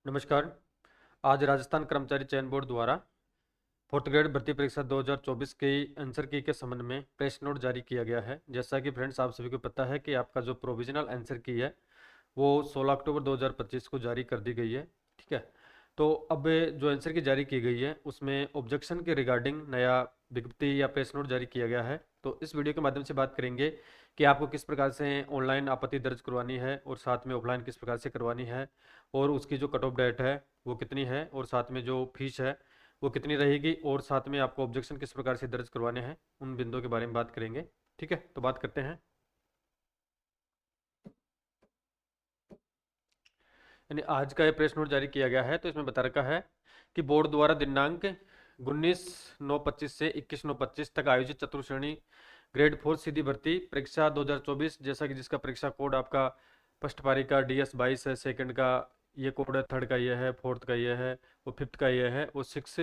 नमस्कार। आज राजस्थान कर्मचारी चयन बोर्ड द्वारा फोर्थ ग्रेड भर्ती परीक्षा 2024 की आंसर की के संबंध में प्रेस नोट जारी किया गया है। जैसा कि फ्रेंड्स आप सभी को पता है कि आपका जो प्रोविजनल आंसर की है वो 16 अक्टूबर 2025 को जारी कर दी गई है। ठीक है। तो अब जो आंसर की जारी की गई है उसमें ऑब्जेक्शन के रिगार्डिंग नया विज्ञप्ति या प्रेस नोट जारी किया गया है। तो इस वीडियो के माध्यम से बात करेंगे कि आपको किस प्रकार से ऑनलाइन आपत्ति दर्ज करवानी है और साथ में ऑफलाइन किस प्रकार से करवानी है और उसकी जो कट ऑफ डेट है वो कितनी है और साथ में जो फीस है वो कितनी रहेगी और साथ में आपको ऑब्जेक्शन किस प्रकार से दर्ज करवाने हैं उन बिंदुओं के बारे में बात करेंगे। ठीक है, तो बात करते हैं। यानी आज का ये प्रेस नोट जारी किया गया है तो इसमें बता रखा है कि बोर्ड द्वारा दिनांक 19/9/25 से 21/9/25 तक आयोजित चतुर्श्रेणी ग्रेड 4 सीधी भर्ती परीक्षा 2024, जैसा कि जिसका परीक्षा कोड आपका फर्स्ट पारी का DS22 है, सेकंड का ये कोड है, थर्ड का ये है, फोर्थ का ये है, वो फिफ्थ का ये है, वो सिक्स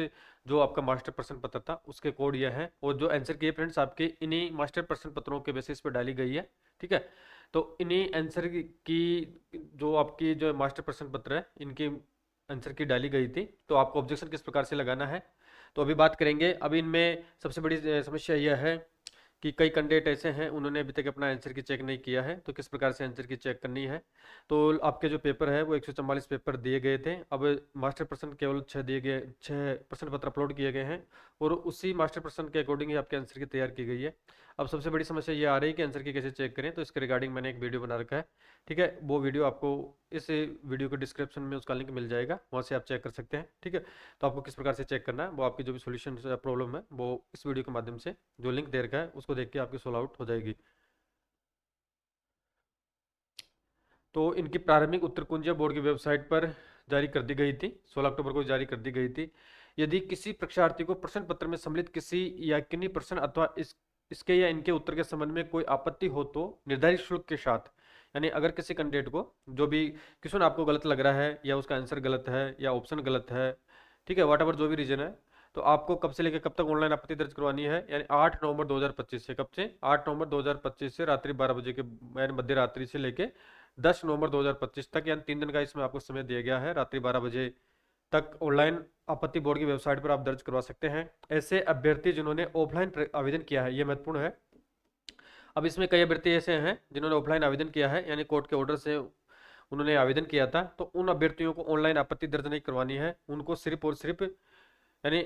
जो आपका मास्टर प्रश्न पत्र था उसके कोड ये है और जो आंसर की फ्रेंड्स आपके इन्हीं मास्टर प्रश्न पत्रों के बेसिस पर डाली गई है। ठीक है। तो इन्हीं आंसर की जो आपकी जो मास्टर प्रश्न पत्र है इनकी आंसर की डाली गई थी। तो आपको ऑब्जेक्शन किस प्रकार से लगाना है तो अभी बात करेंगे। अभी इनमें सबसे बड़ी समस्या यह है कि कई कैंडिडेट ऐसे हैं उन्होंने अभी तक अपना आंसर की चेक नहीं किया है। तो किस प्रकार से आंसर की चेक करनी है तो आपके जो पेपर है वो 144 पेपर दिए गए थे। अब मास्टर प्रश्न केवल 6 प्रश्न पत्र अपलोड किए गए हैं और उसी मास्टर प्रश्न के अकॉर्डिंग ही आपके आंसर की तैयार की गई है। अब सबसे बड़ी समस्या ये आ रही है कि आंसर की कैसे चेक करें, तो इसके रिगार्डिंग मैंने एक वीडियो बना रखा है। ठीक है, वो वीडियो आपको इस वीडियो के डिस्क्रिप्शन में उसका लिंक मिल जाएगा, वहाँ से आप चेक कर सकते हैं। ठीक है। तो आपको किस प्रकार से चेक करना है वो आपकी जो भी सोल्यूशन प्रॉब्लम है वो इस वीडियो के माध्यम से जो लिंक दे रखा है उसको देख के आपकी सोल्व आउट हो जाएगी। तो इनकी प्रारंभिक उत्तर कुंजिया बोर्ड की वेबसाइट पर जारी कर दी गई थी, 16 अक्टूबर को जारी कर दी गई थी। यदि किसी परीक्षार्थी को प्रश्न पत्र में सम्मिलित किसी या किन्हीं प्रश्न अथवा इसके या इनके उत्तर के संबंध में कोई आपत्ति हो तो निर्धारित शुल्क के साथ, यानी अगर किसी कैंडिडेट को जो भी क्वेश्चन आपको गलत लग रहा है या उसका आंसर गलत है या ऑप्शन गलत है, ठीक है, वट एवर जो भी रीजन है, तो आपको कब से लेकर कब तक ऑनलाइन आपत्ति दर्ज करवानी है, यानी 8 नवंबर 2025 से, कब से 8 नवंबर 2025 से रात्रि 12 बजे के यानी मध्य रात्रि से लेके 10 नवंबर 2025 तक, यानी 3 दिन का इसमें आपको समय दिया गया है। रात्रि 12 बजे तक ऑनलाइन आपत्ति बोर्ड की वेबसाइट पर आप दर्ज करवा सकते हैं। ऐसे अभ्यर्थी जिन्होंने ऑफलाइन आवेदन किया है, ये महत्वपूर्ण है। अब इसमें कई अभ्यर्थी ऐसे हैं जिन्होंने ऑफलाइन आवेदन किया है, यानी कोर्ट के ऑर्डर से उन्होंने आवेदन किया था, तो उन अभ्यर्थियों को ऑनलाइन आपत्ति दर्ज नहीं करवानी है। उनको सिर्फ और सिर्फ, यानी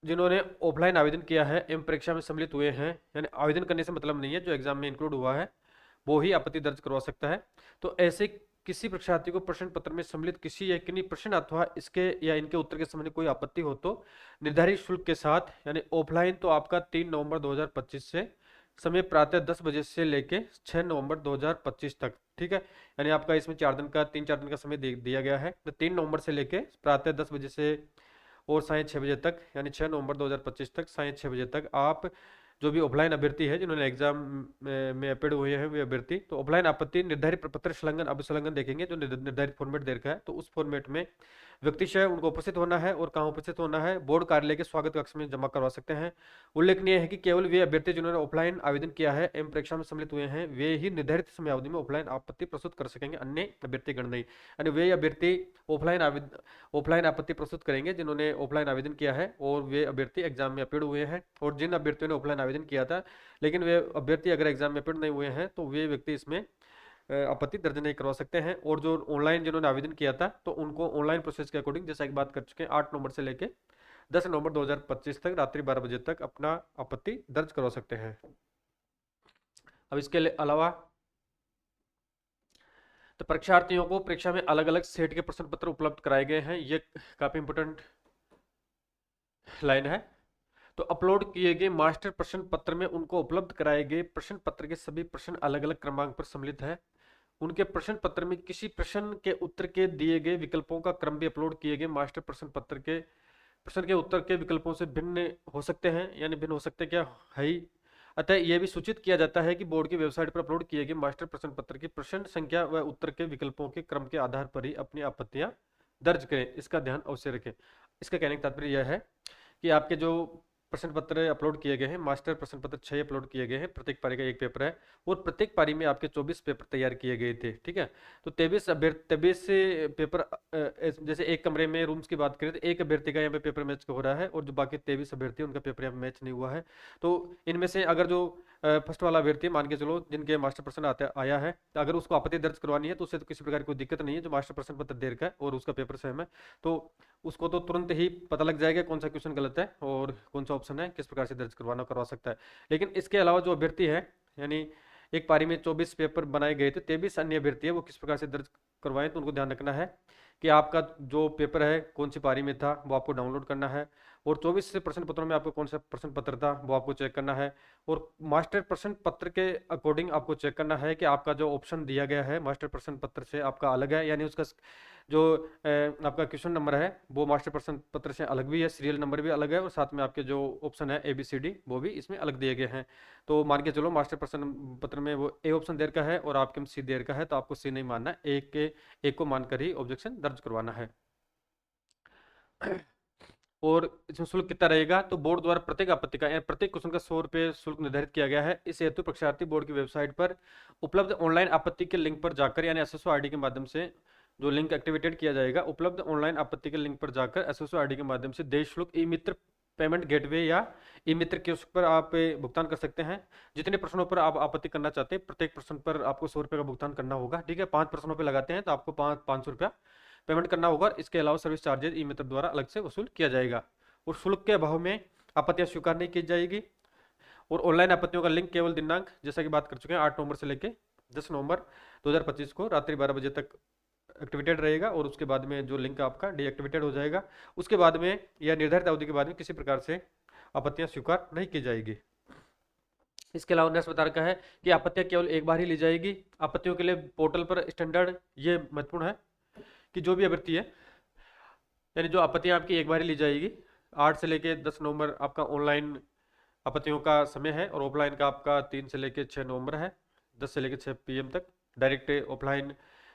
जिन्होंने ऑफलाइन आवेदन किया है एवं परीक्षा में सम्मिलित हुए हैं, यानी आवेदन करने से मतलब नहीं है, जो एग्जाम में इंक्लूड हुआ है वो ही आपत्ति दर्ज करवा सकता है। तो ऐसे किसी परीक्षार्थी को प्रश्न पत्र में सम्मिलित किसी या किन्हीं प्रश्न अथवा इसके या इनके उत्तर के संबंध में कोई आपत्ति हो तो निर्धारित शुल्क के साथ, यानी ऑफलाइन तो आपका 3 नवंबर 2025 से, समय प्रातः 10 बजे से लेके 6 नवंबर 2025 तक। ठीक है। यानी आपका इसमें 3-4 दिन का समय दिया गया है। तो 3 नवंबर से लेके प्रातः 10 बजे से और साढ़े 6 बजे तक, यानी 6 नवंबर 2025 तक साढ़े 6 बजे तक आप जो भी ऑफलाइन अभ्यर्थी है जिन्होंने एग्जाम में अपेड हुए हैं वे अभ्यर्थी, तो ऑफलाइन आपत्ति निर्धारित प्रपत्र संलग्न अब संलग्न देखेंगे जो निर्धारित फॉर्मेट दे रखा है, तो उस फॉर्मेट में व्यक्तिशः उनको उपस्थित होना है और कहाँ उपस्थित होना है, बोर्ड कार्यालय के स्वागत कक्ष में जमा करवा सकते हैं। उल्लेखनीय है कि केवल वे अभ्यर्थी जिन्होंने ऑफलाइन आवेदन किया है एवं परीक्षा में सम्मिलित हुए हैं वे ही निर्धारित समयावधि में ऑफलाइन आपत्ति प्रस्तुत कर सकेंगे, अन्य अभ्यर्थी गण नहीं। यानी वे अभ्यर्थी ऑफलाइन आपत्ति प्रस्तुत करेंगे जिन्होंने ऑफलाइन आवेदन किया है और वे अभ्यर्थी एग्जाम में अपेड हुए हैं, और जिन अभ्यर्थियों ने ऑफलाइन आवेदन किया था लेकिन वे अभ्यर्थी अगर एग्जाम में अपेड नहीं हुए हैं तो वे व्यक्ति इसमें आपत्ति दर्ज नहीं करवा सकते हैं। और जो ऑनलाइन जिन्होंने आवेदन किया था तो उनको ऑनलाइन प्रोसेस के अकॉर्डिंग, जैसा एक बात कर चुके हैं, 8 नवंबर से लेके 10 नवंबर 2025 तक रात्रि 12 बजे तक अपना आपत्ति दर्ज करवा सकते हैं। अब इसके अलावा तो परीक्षार्थियों को परीक्षा में अलग अलग सेट के प्रश्न पत्र उपलब्ध कराए गए हैं, ये काफी इंपोर्टेंट लाइन है। तो अपलोड किए गए मास्टर प्रश्न पत्र में उनको उपलब्ध कराए गए प्रश्न पत्र के सभी प्रश्न अलग अलग क्रमांक पर सम्मिलित है। उनके प्रश्न पत्र में किसी प्रश्न के उत्तर के दिए गए विकल्पों का क्रम भी अपलोड किए गए मास्टर प्रश्न पत्र के प्रश्न के उत्तर के विकल्पों से भिन्न हो सकते हैं, यानी भिन्न हो सकते क्या है ही। अतः यह भी सूचित किया जाता है कि बोर्ड की वेबसाइट पर अपलोड किए गए मास्टर प्रश्न पत्र की प्रश्न संख्या व उत्तर के विकल्पों के क्रम के आधार पर ही अपनी आपत्तियां दर्ज करें, इसका ध्यान अवश्य रखें। इसका कहने का तात्पर्य यह है कि आपके जो प्रश्न पत्र अपलोड किए गए हैं। मास्टर प्रश्न पत्र 6 अपलोड किए गए हैं। प्रत्येक पारी का एक पेपर है और प्रत्येक पारी में आपके 24 पेपर तैयार किए गए थे। ठीक है, तो 23 से पेपर जैसे एक कमरे में रूम्स की बात करें तो एक अभ्यर्थी का यहाँ पे पेपर मैच हो रहा है और जो बाकी 23 अभ्यर्थी उनका पेपर यहाँ पे मैच नहीं हुआ है। तो इनमें से अगर जो फर्स्ट वाला अभ्यर्थी मान के चलो जिनके मास्टर प्रश्न आया है, तो अगर उसको आपत्ति दर्ज करवानी है तो उससे तो किसी प्रकार की कोई दिक्कत नहीं है। जो मास्टर प्रश्न पत्र दे रखा है और उसका पेपर सेम है तो उसको तो तुरंत ही पता लग जाएगा कौन सा क्वेश्चन गलत है और कौन सा ऑप्शन है, किस प्रकार से दर्ज करवा सकता है। लेकिन इसके अलावा जो अभ्यर्थी है, यानी एक पारी में 24 पेपर बनाए गए थे, 23 अन्य अभ्यर्थी है वो किस प्रकार से दर्ज करवाएं, तो उनको ध्यान रखना है कि आपका जो पेपर है कौन सी पारी में था वो आपको डाउनलोड करना है और 24 से प्रश्न पत्रों में आपको कौन सा प्रश्न पत्र था वो आपको चेक करना है और मास्टर प्रश्न पत्र के अकॉर्डिंग आपको चेक करना है कि आपका जो ऑप्शन दिया गया है मास्टर प्रश्न पत्र से आपका अलग है, यानी उसका जो आपका क्वेश्चन नंबर है वो मास्टर प्रश्न पत्र से अलग भी है, सीरियल नंबर भी अलग है और साथ में आपके जो ऑप्शन है ABCD वो भी इसमें अलग दिए गए हैं। तो मान के चलो मास्टर प्रश्न पत्र में वो ए ऑप्शन देर का है और आपके में सी देर का है, तो आपको सी नहीं मानना है, एक को मानकर ही ऑब्जेक्शन दर्ज करवाना है। और इसमें शुल्क कितना रहेगा, तो बोर्ड द्वारा प्रत्येक आपत्ति का प्रत्येक क्वेश्चन का 100 रुपये शुल्क निर्धारित किया गया है। इस हेतु परीक्षार्थी बोर्ड की वेबसाइट पर उपलब्ध ऑनलाइन आपत्ति के लिंक पर जाकर यानी SSO ID के माध्यम से जो लिंक एक्टिवेटेड किया जाएगा, उपलब्ध ऑनलाइन आपत्ति के लिंक पर जाकर SSO ID के माध्यम से देश शुल्क ई मित्र पेमेंट गेटवे या ई मित्र कियोस्क पर आप भुगतान कर सकते हैं। जितने प्रश्नों पर आप आपत्ति करना चाहते हैं प्रत्येक प्रश्न पर आपको 100 रुपये का भुगतान करना होगा। ठीक है, 5 प्रश्नों पर लगाते हैं तो आपको 500 रुपया पेमेंट करना होगा। इसके अलावा सर्विस चार्जेज ई मित्र द्वारा अलग से वसूल किया जाएगा और शुल्क के अभाव में आपत्तियां स्वीकार नहीं की जाएगी। और ऑनलाइन आपत्तियों का लिंक केवल दिनांक जैसा कि बात कर चुके हैं 8 नवंबर से लेकर 10 नवंबर 2025 को रात्रि 12 बजे तक एक्टिवेटेड रहेगा और उसके बाद में जो लिंक आपका डीएक्टिवेटेड हो जाएगा। उसके बाद में या निर्धारित अवधि के बाद में किसी प्रकार से आपत्तियां स्वीकार नहीं की जाएगी। इसके अलावा नेक्स्ट बता रखा है कि आपत्तियां केवल एक बार ही ली जाएगी। आपत्तियों के लिए पोर्टल पर स्टैंडर्ड, ये महत्वपूर्ण है कि जो भी अभ्यर्थी है यानी जो आपत्तियां आपकी एक बार ही ली जाएगी। 8 से लेकर 10 नवंबर आपका ऑनलाइन आपत्तियों का समय है और ऑफलाइन का आपका 3 से लेकर 6 नवंबर है 10 से लेकर 6 PM तक। डायरेक्ट ऑफलाइन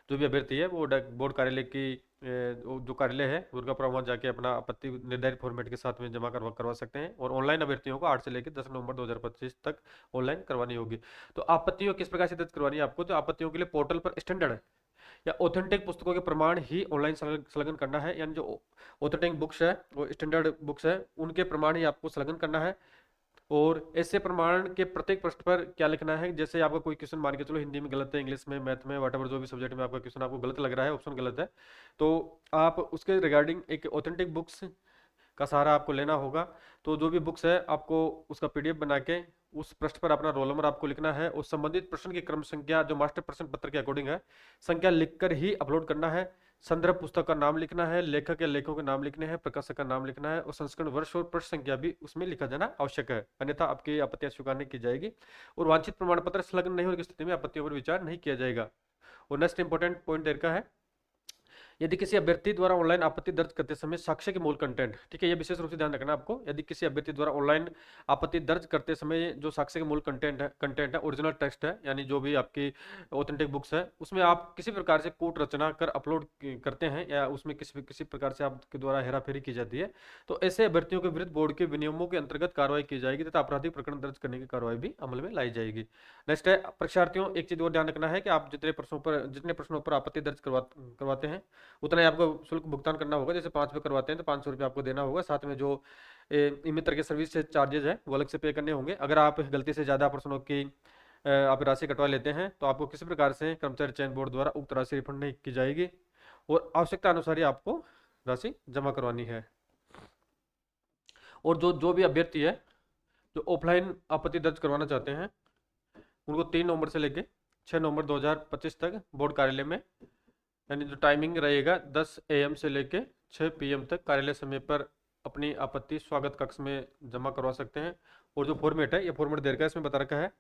जो भी अभ्यर्थी है वो बोर्ड कार्यालय की जो कार्यालय है दुर्गापुरा वहाँ जाके अपना आपत्ति निर्धारित फॉर्मेट के साथ में जमा करवा सकते हैं। और ऑनलाइन अभ्यर्थियों को 8 से लेकर 10 नवंबर 2025 तक ऑनलाइन करवानी होगी। तो आपत्तियों किस प्रकार से दर्ज करवानी है आपको, तो आपत्तियों के लिए पोर्टल पर स्टैंडर्ड या ऑथेंटिक पुस्तकों के प्रमाण ही ऑनलाइन संलग्न करना है, यानी जो ऑथेंटिक बुक्स है वो स्टैंडर्ड बुक्स है उनके प्रमाण ही आपको संलग्न करना है। और ऐसे प्रमाण के प्रत्येक पृष्ठ पर क्या लिखना है, जैसे आपका कोई क्वेश्चन मान के चलो हिंदी में गलत है, इंग्लिश में, मैथ में, वट जो भी सब्जेक्ट में आपका क्वेश्चन आपको गलत लग रहा है, ऑप्शन गलत है, तो आप उसके रिगार्डिंग एक ऑथेंटिक बुक्स का सहारा आपको लेना होगा। तो जो भी बुक्स है आपको उसका PDF बना के उस पृष्ठ पर अपना रोल नंबर आपको लिखना है और संबंधित प्रश्न की क्रम संख्या जो मास्टर प्रश्न पत्र के अकॉर्डिंग है संख्या लिखकर ही अपलोड करना है। संदर्भ पुस्तक का नाम लिखना है, लेखक या लेखकों के नाम लिखने हैं, प्रकाशक का नाम लिखना है और संस्करण वर्ष और पृष्ठ संख्या भी उसमें लिखा जाना आवश्यक है, अन्यथा आपकी आपत्तियां स्वीकार नहीं की जाएगी। और वांछित प्रमाण पत्र संलग्न नहीं होने की स्थिति में आपत्तियों पर विचार नहीं किया जाएगा। और नेक्स्ट इंपॉर्टेंट पॉइंट देर का है, यदि किसी अभ्यर्थी द्वारा ऑनलाइन आपत्ति दर्ज करते समय साक्ष्य के मूल कंटेंट, ठीक है, ये विशेष रूप से ध्यान रखना आपको, यदि किसी अभ्यर्थी द्वारा ऑनलाइन आपत्ति दर्ज करते समय जो साक्ष्य के मूल कंटेंट है ओरिजिनल टेक्स्ट है, यानी जो भी आपकी ऑथेंटिक बुक्स है उसमें आप किसी प्रकार से कूट रचना कर अपलोड करते हैं या उसमें किसी प्रकार से आपके द्वारा हेराफेरी की जाती है, तो ऐसे अभ्यर्थियों के विरुद्ध बोर्ड के विनियमों के अंतर्गत कार्रवाई की जाएगी तथा आपराधिक प्रकरण दर्ज करने की कार्रवाई भी अमल में लाई जाएगी। नेक्स्ट है, परीक्षार्थियों एक चीज और ध्यान रखना है कि आप जितने प्रश्नों पर आपत्ति दर्ज करवाते हैं उतना ही आपको शुल्क भुगतान करना होगा। जैसे 5 पे करवाते हैं तो 500 रुपये आपको देना होगा, साथ में जो ई मित्र के सर्विस चार्जेज है वो अलग से पे करने होंगे। अगर आप गलती से ज़्यादा प्रश्नों की आप राशि कटवा लेते हैं तो आपको किसी प्रकार से कर्मचारी चयन बोर्ड द्वारा उक्त राशि रिफंड नहीं की जाएगी और आवश्यकता अनुसार ही आपको राशि जमा करवानी है। और जो भी अभ्यर्थी है जो ऑफलाइन आपत्ति दर्ज करवाना चाहते हैं उनको 3 नवंबर से लेकर 6 नवंबर 2025 तक बोर्ड कार्यालय में, यानी जो टाइमिंग रहेगा 10 AM से लेके 6 PM तक कार्यालय समय पर अपनी आपत्ति स्वागत कक्ष में जमा करवा सकते हैं। और जो फॉर्मेट है ये फॉर्मेट देर का इसमें बता रखा है।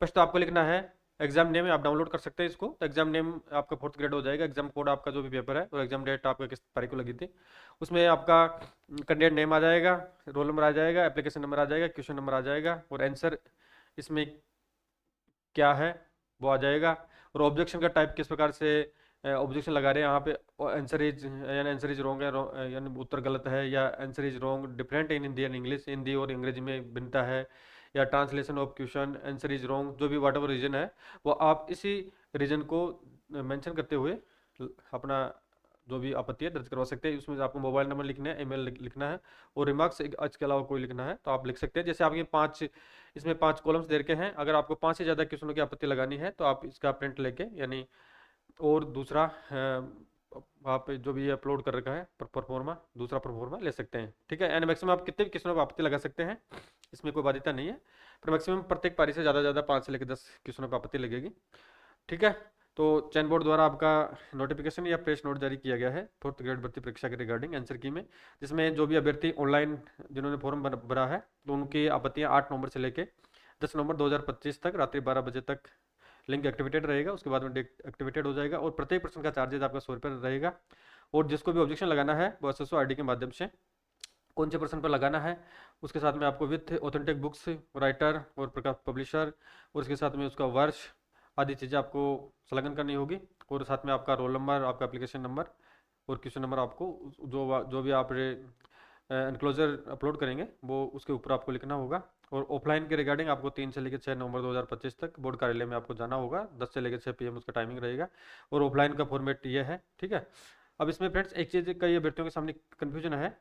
फर्स्ट आपको लिखना है एग्जाम नेम, आप डाउनलोड कर सकते हैं इसको, तो एग्जाम नेम आपका 4th ग्रेड हो जाएगा, एग्जाम कोड आपका जो भी पेपर है और एग्जाम डेट आपका किस तारीख को लगी थी उसमें आपका कैंडिडेट नेम आ जाएगा, रोल नंबर आ जाएगा, एप्लीकेशन नंबर आ जाएगा, क्वेश्चन नंबर आ जाएगा और आंसर इसमें क्या है वो आ जाएगा। और ऑब्जेक्शन का टाइप किस प्रकार से ऑब्जेक्शन लगा रहे हैं यहाँ पे, आंसर इज यानी आंसर इज रॉन्ग है, यानी उत्तर गलत है, या answer is wrong different in Hindi and English, Hindi और अंग्रेजी में भिन्नता है, या translation of question answer is wrong, जो भी वाट एवर रीजन है वो आप इसी रीजन को मेंशन करते हुए अपना जो भी आपत्ति है दर्ज करवा सकते हैं। उसमें आपको मोबाइल नंबर लिखना है, ईमेल लिखना है और रिमार्क्स इसके अलावा कोई लिखना है तो आप लिख सकते हैं। जैसे आपके 5 इसमें 5 कॉलम्स दे रखे हैं, अगर आपको 5 से ज़्यादा क्वेश्चनों की आपत्ति लगानी है तो आप इसका प्रिंट लेके यानी और दूसरा आप जो भी अपलोड कर रखा है परफॉर्मा, दूसरा परफॉर्मा ले सकते हैं। ठीक है, एंड मैक्सिमम आप कितने भी क्वेश्चनों पर आपत्ति लगा सकते हैं, इसमें कोई बाध्यता नहीं है, पर मैक्सिमम प्रत्येक पारी से ज़्यादा 5 से लेकर 10 क्वेश्चनों पर आपत्ति लगेगी। ठीक है, तो चयन बोर्ड द्वारा आपका नोटिफिकेशन या प्रेस नोट जारी किया गया है 4th ग्रेड भर्ती परीक्षा के रिगार्डिंग आंसर की में, जिसमें जो भी अभ्यर्थी ऑनलाइन जिन्होंने फॉर्म भरा है तो उनकी आपत्तियां 8 नवंबर से लेकर 10 नवंबर 2025 तक रात्रि 12 बजे तक लिंक एक्टिवेटेड रहेगा, उसके बाद में एक्टिवेटेड हो जाएगा और प्रत्येक प्रश्न का चार्जेज आपका 100 रुपये रहेगा। और जिसको भी ऑब्जेक्शन लगाना है वो SSO ID के माध्यम से कौन से प्रश्न पर लगाना है, उसके साथ में आपको विथ ऑथेंटिक बुक्स, राइटर और प्रकाश पब्लिशर और उसके साथ में उसका वर्ष आदि चीज़ें आपको संलग्न करनी होगी, और साथ में आपका रोल नंबर, आपका एप्लीकेशन नंबर और क्वेश्चन नंबर आपको जो भी आप एनक्लोजर अपलोड करेंगे वो उसके ऊपर आपको लिखना होगा। और ऑफलाइन के रिगार्डिंग आपको 3 से लेकर 6 नवंबर 2025 तक बोर्ड कार्यालय में आपको जाना होगा, 10 से लेकर 6 PM उसका टाइमिंग रहेगा और ऑफलाइन का फॉर्मेट ये है। ठीक है, अब इसमें फ्रेंड्स एक चीज़ कई अभ्यर्थियों के सामने कन्फ्यूजन है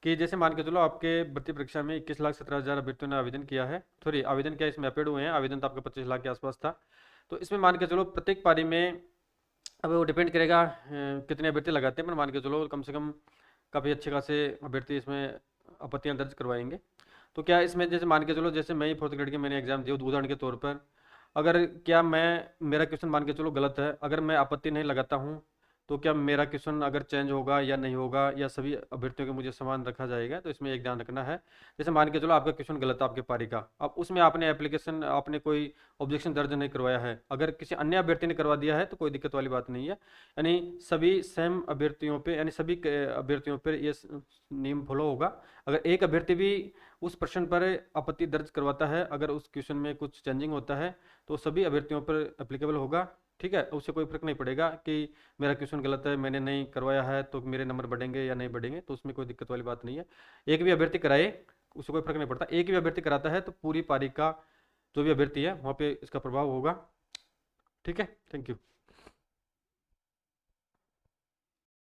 कि जैसे मान के चलो आपके भर्ती परीक्षा में 21,17,000 अभ्यर्थियों ने आवेदन किया है, सॉरी आवेदन क्या इसमें अपेड हुए हैं, आवेदन तो आपका 25 लाख के आसपास था। तो इसमें मान के चलो प्रत्येक पारी में अब वो डिपेंड करेगा कितने अभ्यर्थी लगाते हैं, पर मान के चलो कम से कम काफ़ी अच्छे खासे अभ्यर्थी इसमें आपत्तियां दर्ज करवाएंगे। तो क्या इसमें जैसे मान के चलो जैसे मैं ही 4th ग्रेड के मैंने एग्जाम दिया उदाहरण के तौर पर, अगर क्या मेरा क्वेश्चन मान के चलो गलत है, अगर मैं आपत्ति नहीं लगाता हूँ तो क्या मेरा क्वेश्चन अगर चेंज होगा या नहीं होगा, या सभी अभ्यर्थियों के मुझे समान रखा जाएगा, तो इसमें एक ध्यान रखना है। जैसे मान के चलो आपका क्वेश्चन गलत है आपके पारी का, अब उसमें आपने कोई ऑब्जेक्शन दर्ज नहीं करवाया है, अगर किसी अन्य अभ्यर्थी ने करवा दिया है तो कोई दिक्कत वाली बात नहीं है, यानी सभी सेम अभ्यर्थियों पे यानी सभी अभ्यर्थियों पर ये नियम फॉलो होगा। अगर एक अभ्यर्थी भी उस प्रश्न पर आपत्ति दर्ज करवाता है, अगर उस क्वेश्चन में कुछ चेंजिंग होता है तो सभी अभ्यर्थियों पर एप्लीकेबल होगा। ठीक है, उससे कोई फर्क नहीं पड़ेगा कि मेरा क्वेश्चन गलत है, मैंने नहीं करवाया है तो मेरे नंबर बढ़ेंगे या नहीं बढ़ेंगे, तो उसमें कोई दिक्कत वाली बात नहीं है। एक भी अभ्यर्थी कराए उससे कोई फर्क नहीं पड़ता, एक भी अभ्यर्थी कराता है तो पूरी पारी का जो भी अभ्यर्थी है वहाँ पे इसका प्रभाव होगा। ठीक है, थैंक यू।